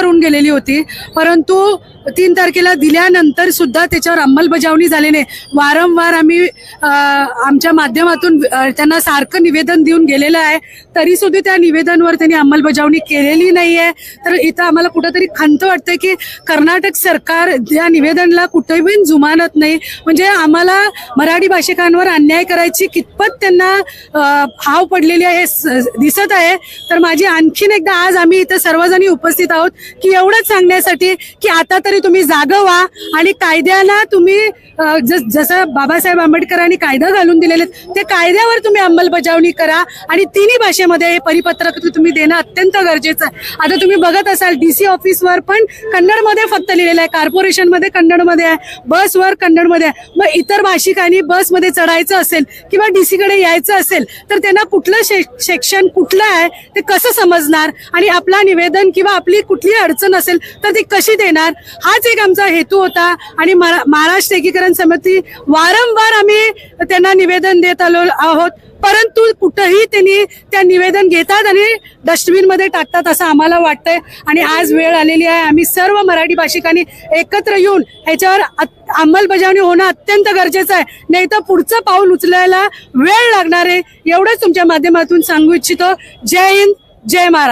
करून गेलेली होती, परंतु 3 तारखेला दिल्यानंतर सुद्धा त्याच्यावर अंमलबजावणी झाली नाही. वारंवार आम्ही आमच्या माध्यमातून त्यांना सारखं निवेदन देऊन गेलेलं आहे, तरी सुद्धा त्या निवेदनावर त्यांनी अंमलबजावणी केलेली नाही आहे. तर इथं आम्हाला कुठंतरी खंत वाटते की कर्नाटक सरकार या निवेदनाला कुठेही जुमानत नाही. म्हणजे आम्हाला मराठी भाषिकांवर अन्याय करायची कितपत त्यांना हाव पडलेली आहे हे दिसत आहे. तर माझी आणखीन एकदा आज आम्ही इथं सर्वजणी उपस्थित आहोत की एवढंच सांगण्यासाठी की आता तरी तुम्ही जागं व्हा आणि कायद्याला तुम्ही जसं बाबासाहेब आंबेडकरांनी कायदा घालून दिलेले ते कायद्यावर तुम्ही अंमलबजावणी करा आणि तिन्ही भाषेमध्ये हे परिपत्रक तुम्ही देणं अत्यंत गरजेचं आहे. आता तुम्ही बघत असाल DC ऑफिसवर पण कन्नडमध्ये फक्त लिहिलेलं आहे, कॉर्पोरेशनमध्ये कन्नडमध्ये आहे, बसवर कन्नडमध्ये आहे. मग इतर भाषिकांनी बसमध्ये चढायचं असेल किंवा DC कडे यायचं असेल तर त्यांना कुठलं सेक्शन कुठलं आहे ते कसं समजणार आणि आपला निवेदन किंवा आपली कुठली अडचण असेल तर ती कशी देणार, हाच एक आमचा हेतू होता. आणि महाराष्ट्र एकीकरण समिती वारंवार आम्ही त्यांना निवेदन देत आलो आहोत, परंतु कुठंही त्यांनी त्या निवेदन घेतात आणि डस्टबिन मध्ये टाकतात असं आम्हाला वाटतंय. आणि आज वेळ आलेली आहे, आम्ही सर्व मराठी भाषिकांनी एकत्र येऊन ह्याच्यावर अंमलबजावणी होणं अत्यंत गरजेचं आहे, नाही तर पुढचं पाऊल उचलायला वेळ लागणार आहे. एवढंच तुमच्या माध्यमातून सांगू इच्छितो. जय हिंद, जय महाराष्ट्र.